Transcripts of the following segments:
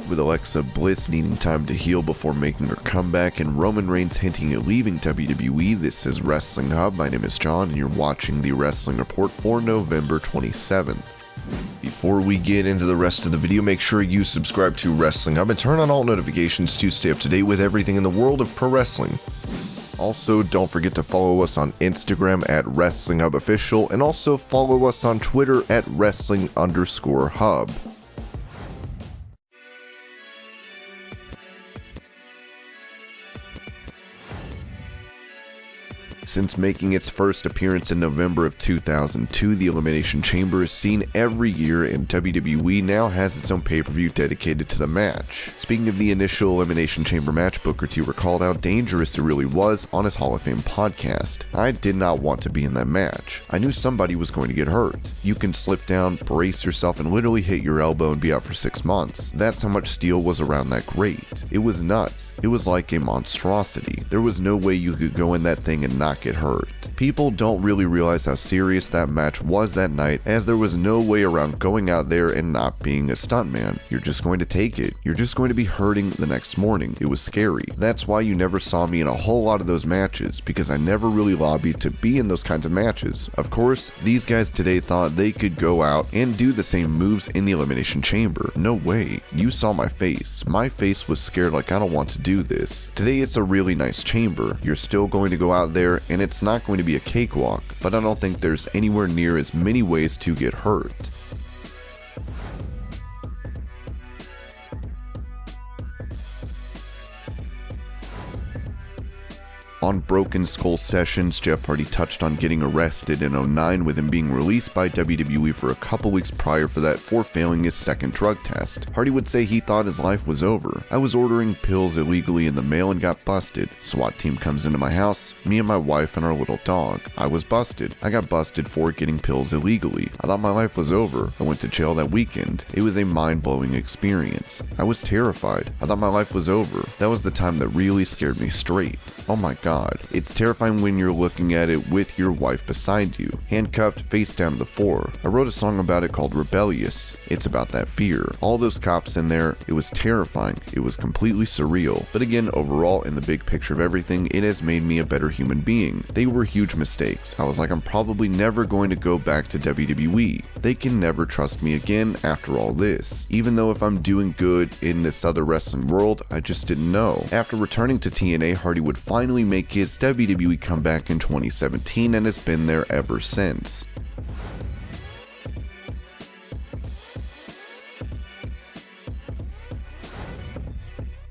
with Alexa Bliss needing time to heal before making her comeback, and Roman Reigns hinting at leaving WWE. This is Wrestling Hub. My name is John, and you're watching the Wrestling Report for November 27th. Before we get into the rest of the video, make sure you subscribe to Wrestling Hub and turn on all notifications to stay up to date with everything in the world of pro wrestling. Also, don't forget to follow us on Instagram at Wrestling Hub Official, and also follow us on Twitter at Wrestling_Hub. Since making its first appearance in November of 2002, the Elimination Chamber is seen every year, and WWE now has its own pay-per-view dedicated to the match. Speaking of the initial Elimination Chamber match, Booker T recalled how dangerous it really was on his Hall of Fame podcast. "I did not want to be in that match. I knew somebody was going to get hurt. You can slip down, brace yourself, and literally hit your elbow and be out for 6 months. That's how much steel was around that grate. It was nuts. It was like a monstrosity. There was no way you could go in that thing and not get hurt." People don't really realize how serious that match was that night, as there was no way around going out there and not being a stuntman. You're just going to take it. You're just going to be hurting the next morning. It was scary. That's why you never saw me in a whole lot of those matches, because I never really lobbied to be in those kinds of matches. Of course, these guys today thought they could go out and do the same moves in the Elimination Chamber. No way. You saw my face. My face was scared like I don't want to do this. Today it's a really nice chamber. You're still going to go out there, and it's not going to be a cakewalk, but I don't think there's anywhere near as many ways to get hurt. On Broken Skull Sessions, Jeff Hardy touched on getting arrested in 2009, with him being released by WWE for a couple weeks prior for that for failing his second drug test. Hardy would say he thought his life was over. "I was ordering pills illegally in the mail and got busted. SWAT team comes into my house, me and my wife and our little dog. I was busted. I got busted for getting pills illegally. I thought my life was over. I went to jail that weekend. It was a mind-blowing experience. I was terrified. I thought my life was over. That was the time that really scared me straight. Oh my God. It's terrifying when you're looking at it with your wife beside you, handcuffed, face down to the floor. I wrote a song about it called Rebellious. It's about that fear. All those cops in there, it was terrifying. It was completely surreal. But again, overall, in the big picture of everything, it has made me a better human being. They were huge mistakes. I was like, I'm probably never going to go back to WWE. They can never trust me again after all this. Even though if I'm doing good in this other wrestling world, I just didn't know." After returning to TNA, Hardy would finally make his WWE comeback in 2017 and has been there ever since.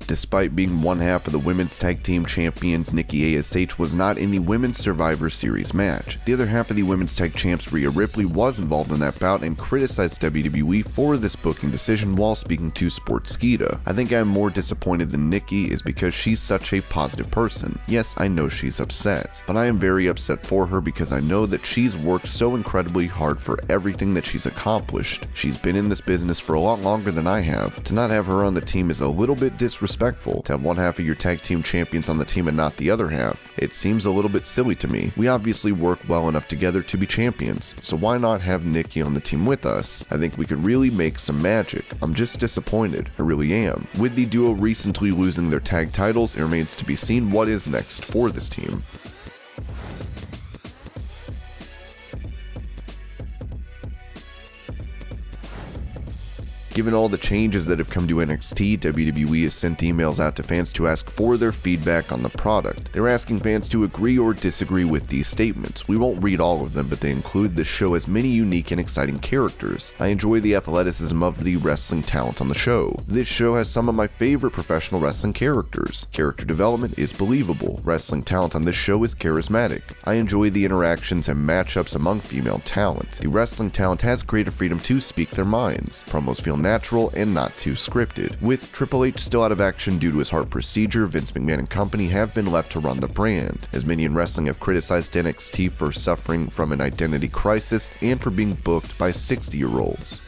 Despite being one half of the Women's Tag Team Champions, Nikki ASH was not in the Women's Survivor Series match. The other half of the Women's Tag Champs, Rhea Ripley, was involved in that bout and criticized WWE for this booking decision while speaking to Sportskeeda. "I think I'm more disappointed than Nikki is because she's such a positive person. Yes, I know she's upset, but I am very upset for her because I know that she's worked so incredibly hard for everything that she's accomplished. She's been in this business for a lot longer than I have. To not have her on the team is a little bit disrespectful. To have one half of your tag team champions on the team and not the other half, it seems a little bit silly to me. We obviously work well enough together to be champions, so why not have Nikki on the team with us? I think we could really make some magic. I'm just disappointed. I really am." With the duo recently losing their tag titles, it remains to be seen what is next for this team. Given all the changes that have come to NXT, WWE has sent emails out to fans to ask for their feedback on the product. They're asking fans to agree or disagree with these statements. We won't read all of them, but they include the show has many unique and exciting characters. I enjoy the athleticism of the wrestling talent on the show. This show has some of my favorite professional wrestling characters. Character development is believable. Wrestling talent on this show is charismatic. I enjoy the interactions and matchups among female talent. The wrestling talent has creative freedom to speak their minds. Promos feel natural and not too scripted. With Triple H still out of action due to his heart procedure, Vince McMahon and company have been left to run the brand, as many in wrestling have criticized NXT for suffering from an identity crisis and for being booked by 60-year-olds.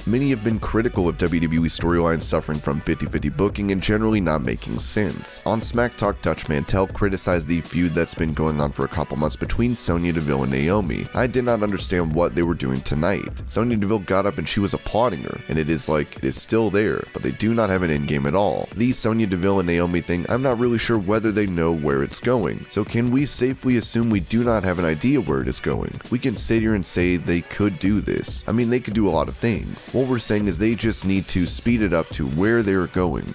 Many have been critical of WWE storylines suffering from 50-50 booking and generally not making sense. On Smack Talk, Dutch Mantel criticized the feud that's been going on for a couple months between Sonya Deville and Naomi. I did not understand what they were doing tonight. Sonya Deville got up and she was applauding her, and it is still there, but they do not have an endgame at all. The Sonya Deville and Naomi thing, I'm not really sure whether they know where it's going. So can we safely assume we do not have an idea where it is going? We can sit here and say they could do this. I mean, they could do a lot of things. What we're saying is they just need to speed it up to where they're going.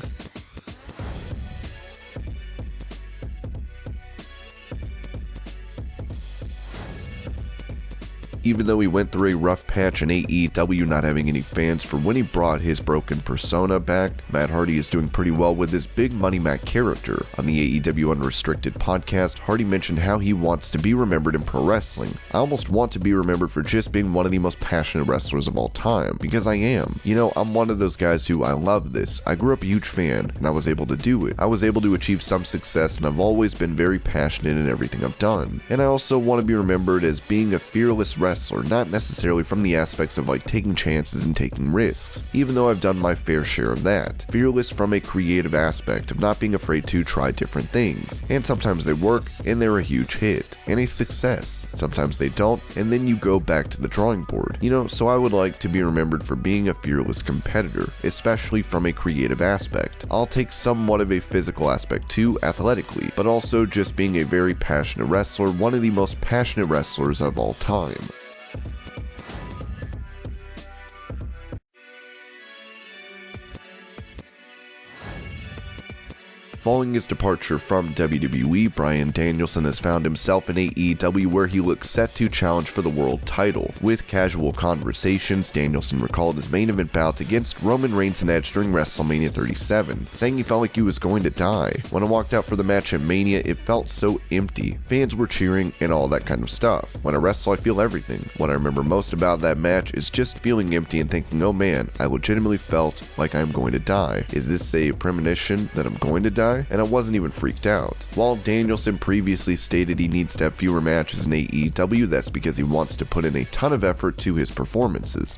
Even though he went through a rough patch in AEW not having any fans for when he brought his broken persona back, Matt Hardy is doing pretty well with this Big Money Matt character. On the AEW Unrestricted podcast, Hardy mentioned how he wants to be remembered in pro wrestling. I almost want to be remembered for just being one of the most passionate wrestlers of all time, because I am. You know, I'm one of those guys who I love this. I grew up a huge fan, and I was able to do it. I was able to achieve some success, and I've always been very passionate in everything I've done. And I also want to be remembered as being a fearless wrestler, not necessarily from the aspects of taking chances and taking risks, even though I've done my fair share of that. Fearless from a creative aspect of not being afraid to try different things, and sometimes they work and they're a huge hit and a success. Sometimes they don't, and then you go back to the drawing board. You know, so I would like to be remembered for being a fearless competitor, especially from a creative aspect. I'll take somewhat of a physical aspect too, athletically, but also just being a very passionate wrestler, one of the most passionate wrestlers of all time. Following his departure from WWE, Bryan Danielson has found himself in AEW where he looks set to challenge for the world title. With casual conversations, Danielson recalled his main event bout against Roman Reigns and Edge during WrestleMania 37, saying he felt like he was going to die. When I walked out for the match at Mania, it felt so empty. Fans were cheering and all that kind of stuff. When I wrestle, I feel everything. What I remember most about that match is just feeling empty and thinking, oh man, I legitimately felt like I'm going to die. Is this a premonition that I'm going to die? And I wasn't even freaked out. While Danielson previously stated he needs to have fewer matches in AEW, that's because he wants to put in a ton of effort to his performances.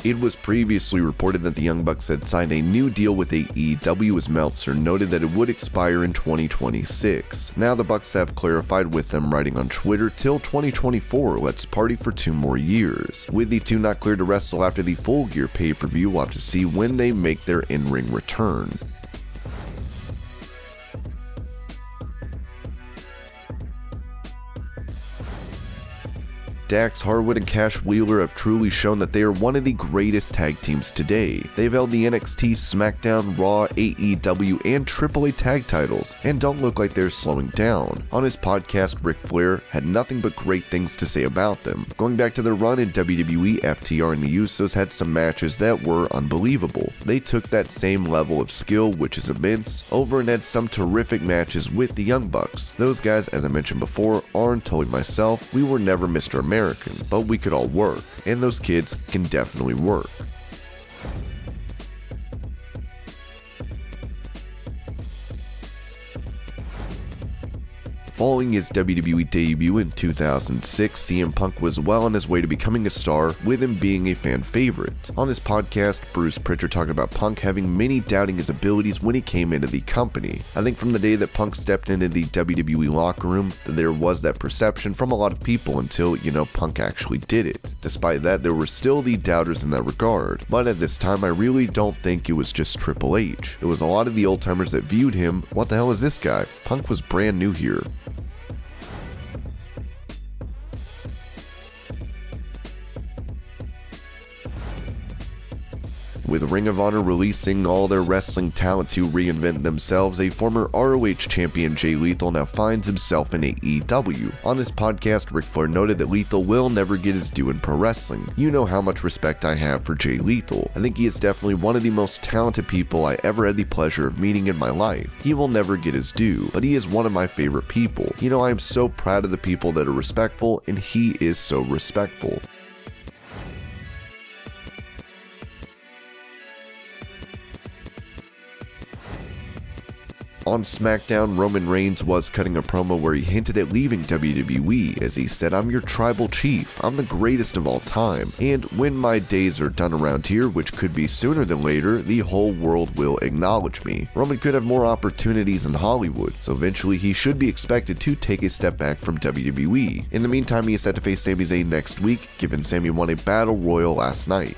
It was previously reported that the Young Bucks had signed a new deal with AEW, as Meltzer noted that it would expire in 2026. Now the Bucks have clarified, with them writing on Twitter, till 2024, let's party for 2 more years. With the two not cleared to wrestle after the Full Gear pay-per-view, we'll have to see when they make their in-ring return. Dax Harwood and Cash Wheeler have truly shown that they are one of the greatest tag teams today. They've held the NXT, Smackdown, Raw, AEW, and AAA tag titles, and don't look like they're slowing down. On his podcast, Ric Flair had nothing but great things to say about them. Going back to their run in WWE, FTR and the Usos had some matches that were unbelievable. They took that same level of skill, which is immense, over and had some terrific matches with the Young Bucks. Those guys, as I mentioned before, aren't totally myself. We were never Mr. American, but we could all work, and those kids can definitely work. Following his WWE debut in 2006, CM Punk was well on his way to becoming a star, with him being a fan favorite. On his podcast, Bruce Pritchard talked about Punk having many doubting his abilities when he came into the company. I think from the day that Punk stepped into the WWE locker room, there was that perception from a lot of people until, Punk actually did it. Despite that, there were still the doubters in that regard. But at this time, I really don't think it was just Triple H. It was a lot of the old timers that viewed him, what the hell is this guy? Punk was brand new here. With Ring of Honor releasing all their wrestling talent to reinvent themselves, a former ROH champion Jay Lethal now finds himself in AEW. On his podcast, Ric Flair noted that Lethal will never get his due in pro wrestling. You know how much respect I have for Jay Lethal. I think he is definitely one of the most talented people I ever had the pleasure of meeting in my life. He will never get his due, but he is one of my favorite people. I am so proud of the people that are respectful, and he is so respectful. On Smackdown, Roman Reigns was cutting a promo where he hinted at leaving WWE, as he said, "I'm your tribal chief, I'm the greatest of all time, and when my days are done around here, which could be sooner than later, the whole world will acknowledge me." Roman could have more opportunities in Hollywood, so eventually he should be expected to take a step back from WWE. In the meantime, he is set to face Sami Zayn next week, given Sami won a battle royal last night.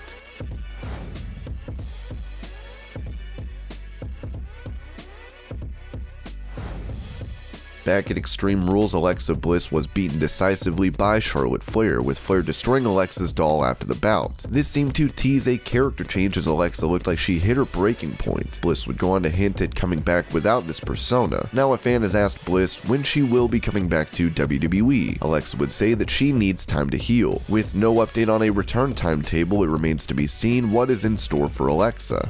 Back at Extreme Rules, Alexa Bliss was beaten decisively by Charlotte Flair, with Flair destroying Alexa's doll after the bout. This seemed to tease a character change as Alexa looked like she hit her breaking point. Bliss would go on to hint at coming back without this persona. Now a fan has asked Bliss when she will be coming back to WWE. Alexa would say that she needs time to heal. With no update on a return timetable, it remains to be seen what is in store for Alexa.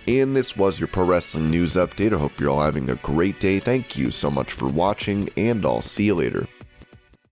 And this was your pro wrestling news update. I hope you're all having a great day. Thank you so much for watching, and I'll see you later.